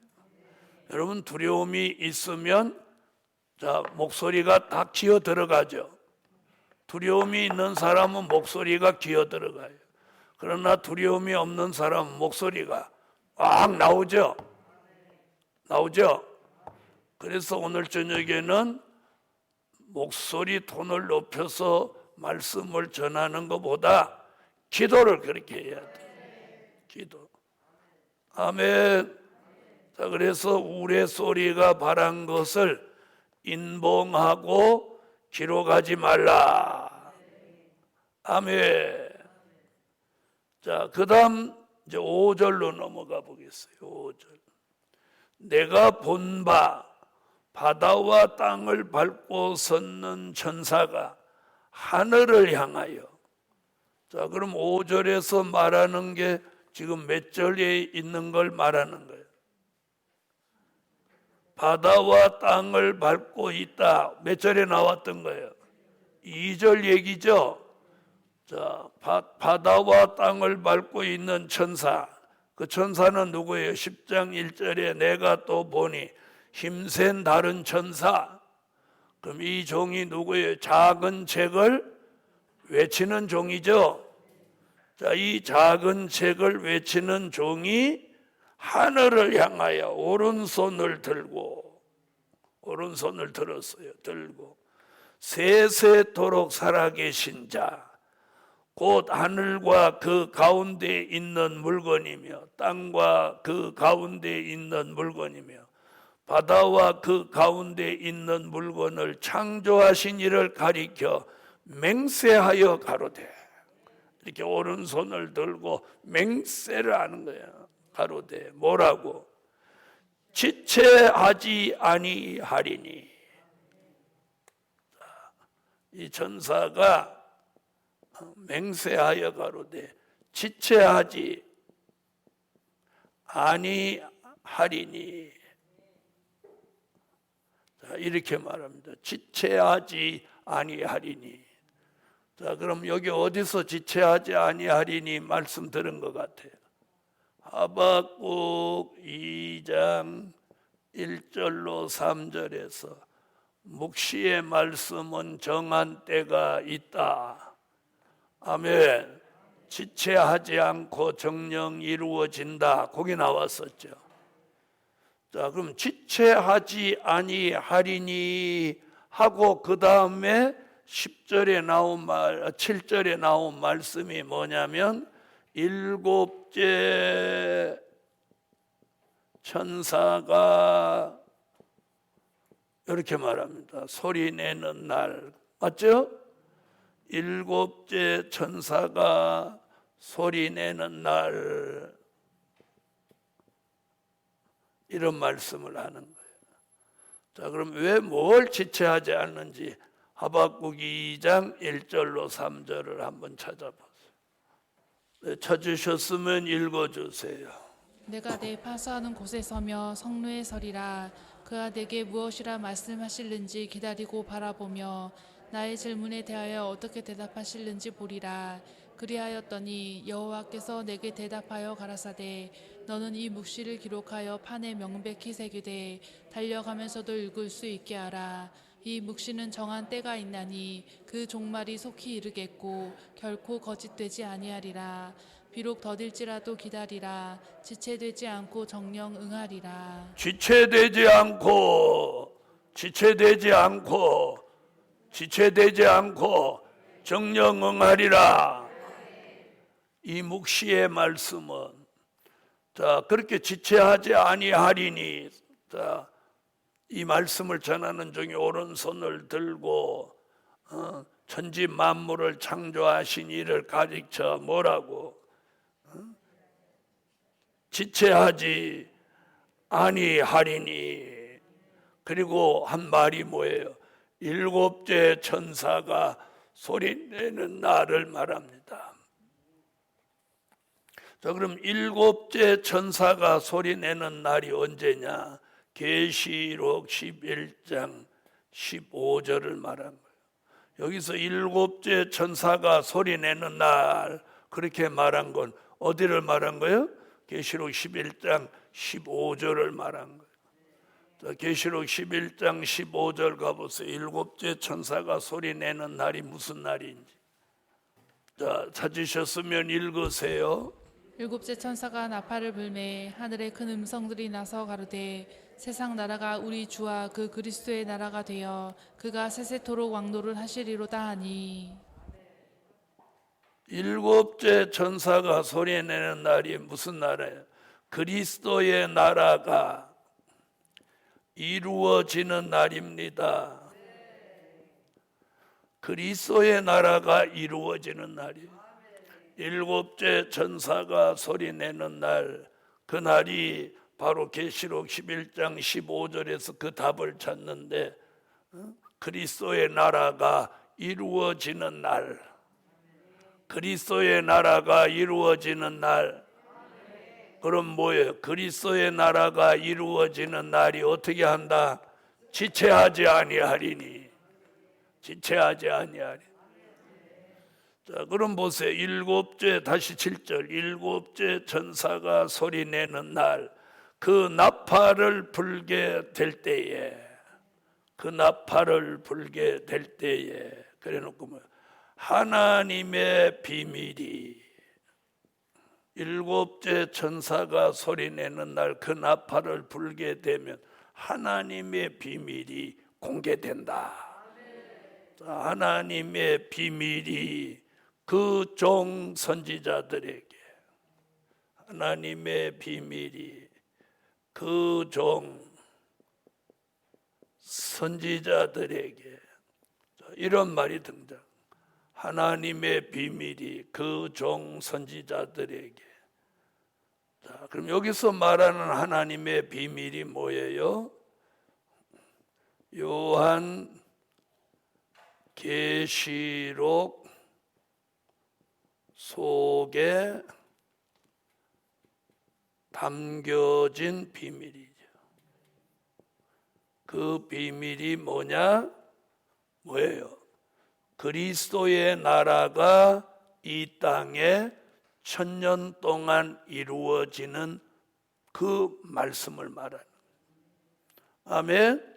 Speaker 1: 여러분, 두려움이 있으면 자, 목소리가 다 기어 들어가죠. 두려움이 있는 사람은 목소리가 기어 들어가요. 그러나 두려움이 없는 사람은 목소리가 막 나오죠. 그래서 오늘 저녁에는 목소리 톤을 높여서 말씀을 전하는 것보다 기도를 그렇게 해야 돼요. 기도. 아멘. 자, 그래서 우레소리가 바란 것을 인봉하고 기록하지 말라. 아멘. 자, 그 다음 이제 5절로 넘어가 보겠어요. 5절. 내가 본 바 바다와 땅을 밟고 섰는 천사가 하늘을 향하여. 자, 그럼 5절에서 말하는 게 지금 몇 절에 있는 걸 말하는 거예요? 바다와 땅을 밟고 있다. 몇 절에 나왔던 거예요? 2절 얘기죠. 자, 바다와 땅을 밟고 있는 천사. 그 천사는 누구예요? 10장 1절에 내가 또 보니 힘센 다른 천사. 그럼 이 종이 누구예요? 작은 책을 외치는 종이죠. 자, 이 작은 책을 외치는 종이 하늘을 향하여 오른손을 들었어요. 들고 세세토록 살아계신 자, 곧 하늘과 그 가운데 있는 물건이며 땅과 그 가운데 있는 물건이며 바다와 그 가운데 있는 물건을 창조하신 이를 가리켜 맹세하여 가로되. 이렇게 오른손을 들고 맹세를 하는 거예요. 가로되 뭐라고? 지체하지 아니하리니. 이 천사가 맹세하여 가로되 지체하지 아니하리니. 자, 이렇게 말합니다. 지체하지 아니하리니. 자, 그럼 여기 어디서 지체하지 아니하리니 말씀 들은 것 같아요? 하박국 2장 1절로 3절에서 묵시의 말씀은 정한 때가 있다. 아멘. 지체하지 않고 정령 이루어진다. 거기 나왔었죠. 자, 그럼 지체하지 아니하리니 하고 그 다음에 10절에 나온 7절에 나온 말씀이 뭐냐면 일곱째 천사가 이렇게 말합니다. 소리 내는 날. 맞죠? 일곱째 천사가 소리 내는 날. 이런 말씀을 하는 거예요. 자, 그럼 왜 뭘 지체하지 않는지 하박국 2장 1절로 3절을 한번 찾아보세요. 네, 찾으셨으면 읽어주세요.
Speaker 2: 내가 내 파수하는 곳에 서며 성루에 서리라. 그가 내게 무엇이라 말씀하실는지 기다리고 바라보며 나의 질문에 대하여 어떻게 대답하실는지 보리라. 그리하였더니 여호와께서 내게 대답하여 가라사대 너는 이 묵시를 기록하여 판에 명백히 새기되 달려가면서도 읽을 수 있게 하라. 이 묵시는 정한 때가 있나니 그 종말이 속히 이르겠고 결코 거짓되지 아니하리라. 비록 더딜지라도 기다리라. 지체되지 않고 정령 응하리라.
Speaker 1: 지체되지 않고 정령 응하리라. 이 묵시의 말씀은 자, 그렇게 지체하지 아니하리니. 자, 이 말씀을 전하는 중에 오른손을 들고 천지 만물을 창조하신 이를 가르쳐 뭐라고? 지체하지 아니하리니. 그리고 한 말이 뭐예요? 일곱째 천사가 소리내는 날을 말합니다. 자, 그럼 일곱째 천사가 소리내는 날이 언제냐? 계시록 11장 15절을 말한 거예요. 여기서 일곱째 천사가 소리내는 날 그렇게 말한 건 어디를 말한 거예요? 계시록 11장 15절을 말한 거예요. 자, 계시록 11장 15절 가보세요. 일곱째 천사가 소리내는 날이 무슨 날인지. 자, 찾으셨으면 읽으세요.
Speaker 2: 일곱째 천사가 나팔을 불매 하늘에 큰 음성들이 나서 가로되 세상 나라가 우리 주와 그 그리스도의 나라가 되어 그가 세세토록 왕노를 하시리로다 하니.
Speaker 1: 일곱째 천사가 소리내는 날이 무슨 나라예요? 그리스도의 나라가 이루어지는 날입니다. 그리스도의 나라가 이루어지는 날이에요. 일곱째 천사가 소리내는 날, 그 날이 바로 계시록 11장 15절에서 그 답을 찾는데, 그리스도의 나라가 이루어지는 날, 그리스도의 나라가 이루어지는 날. 그럼 뭐예요? 그리스도의 나라가 이루어지는 날이 어떻게 한다? 지체하지 아니하리니. 지체하지 아니하리. 자, 그럼 보세요. 일곱째, 다시 7절. 일곱째 천사가 소리내는 날, 그 나팔을 불게 될 때에, 그 나팔을 불게 될 때에, 그래 놓고 뭐 하나님의 비밀이, 일곱째 천사가 소리내는 날 그 나팔을 불게 되면 하나님의 비밀이 공개된다. 자, 하나님의 비밀이 그 종 선지자들에게, 하나님의 비밀이 그 종 선지자들에게, 이런 말이 등장. 하나님의 비밀이 그 종 선지자들에게. 자, 그럼 여기서 말하는 하나님의 비밀이 뭐예요? 요한 계시록 속에 담겨진 비밀이죠. 그 비밀이 뭐냐? 뭐예요? 그리스도의 나라가 이 땅에 1000년 동안 이루어지는 그 말씀을 말하는. 아멘.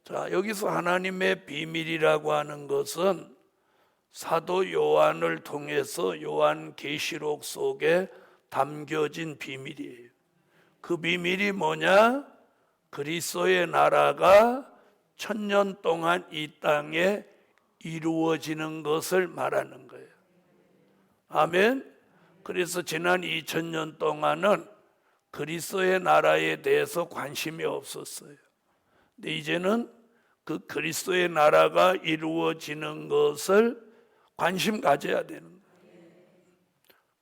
Speaker 1: 자, 여기서 하나님의 비밀이라고 하는 것은 사도 요한을 통해서 요한 계시록 속에 담겨진 비밀이에요. 그 비밀이 뭐냐? 그리스도의 나라가 1000년 동안 이 땅에 이루어지는 것을 말하는 거예요. 아멘. 그래서 지난 2000년 동안은 그리스도의 나라에 대해서 관심이 없었어요. 근데 이제는 그 그리스도의 나라가 이루어지는 것을 관심 가져야 되는 거예요.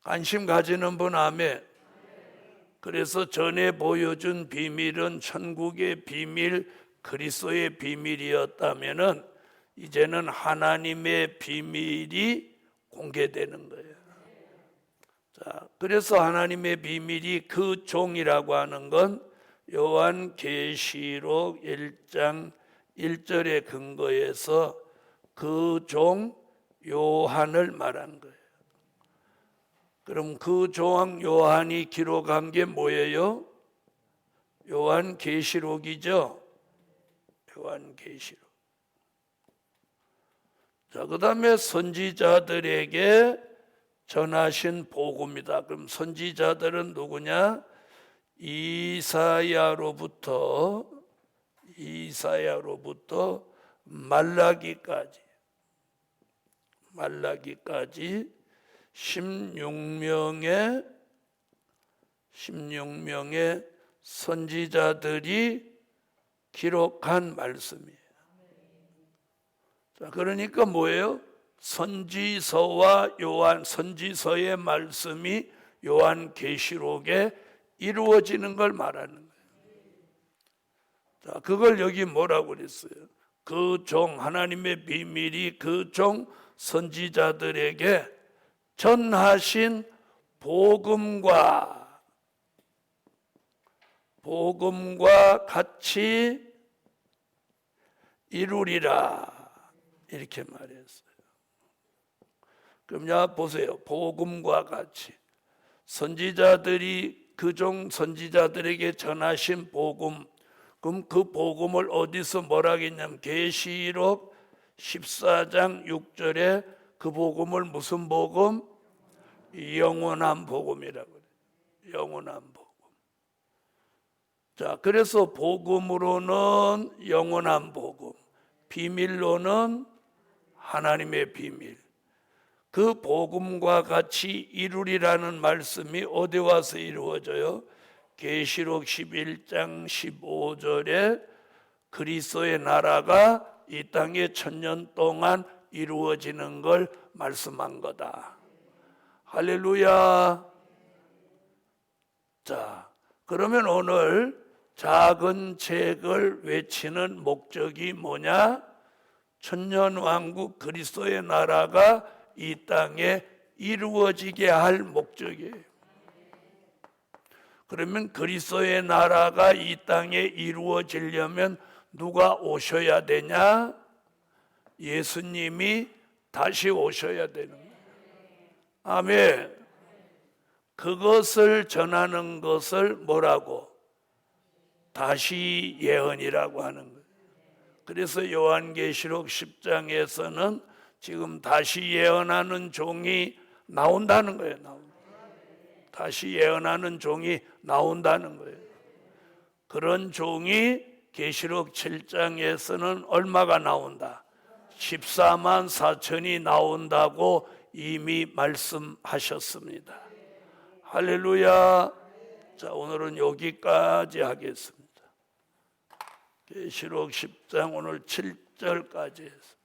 Speaker 1: 관심 가지는 분 아멘. 그래서 전에 보여준 비밀은 천국의 비밀, 그리스도의 비밀이었다면은 이제는 하나님의 비밀이 공개되는 거예요. 자, 그래서 하나님의 비밀이 그 종이라고 하는 건 요한 계시록 1장 1절의 근거에서 그 종 요한을 말한 거예요. 그럼 그 종 요한이 기록한 게 뭐예요? 요한 계시록이죠. 요한 계시록. 자, 그 다음에 선지자들에게 전하신 복음이다. 그럼 선지자들은 누구냐? 이사야로부터 말라기까지 16명의 선지자들이 기록한 말씀이에요. 자, 그러니까 뭐예요? 선지서와 요한, 선지서의 말씀이 요한 계시록에 이루어지는 걸 말하는 거예요. 자, 그걸 여기 뭐라고 그랬어요? 그 종, 하나님의 비밀이 그 종 선지자들에게 전하신 복음과 같이 이루리라. 이렇게 말했어요. 그럼 야 보세요. 복음과 같이 선지자들이 그 종 선지자들에게 전하신 복음. 그럼 그 복음을 어디서 뭐라 하겠냐면 계시록 14장 6절에 그 복음을 무슨 복음? 영원한 복음이라고 그래요. 영원한 복음. 자, 그래서 복음으로는 영원한 복음, 비밀로는 하나님의 비밀. 그 복음과 같이 이루리라는 말씀이 어디 와서 이루어져요? 계시록 11장 15절에 그리스도의 나라가 이 땅에 1000년 동안 이루어지는 걸 말씀한 거다. 할렐루야. 자, 그러면 오늘 작은 책을 외치는 목적이 뭐냐? 천년왕국 그리스도의 나라가 이 땅에 이루어지게 할 목적이에요. 그러면 그리스도의 나라가 이 땅에 이루어지려면 누가 오셔야 되냐? 예수님이 다시 오셔야 되는 거예요. 아멘. 그것을 전하는 것을 뭐라고? 다시 예언이라고 하는 거예요. 그래서 요한계시록 10장에서는 지금 다시 예언하는 종이 나온다는 거예요. 다시 예언하는 종이 나온다는 거예요. 그런 종이 계시록 7장에서는 얼마가 나온다? 14만 4천이 나온다고 이미 말씀하셨습니다. 할렐루야. 자, 오늘은 여기까지 하겠습니다. 계시록 10장 오늘 7절까지 했습니다.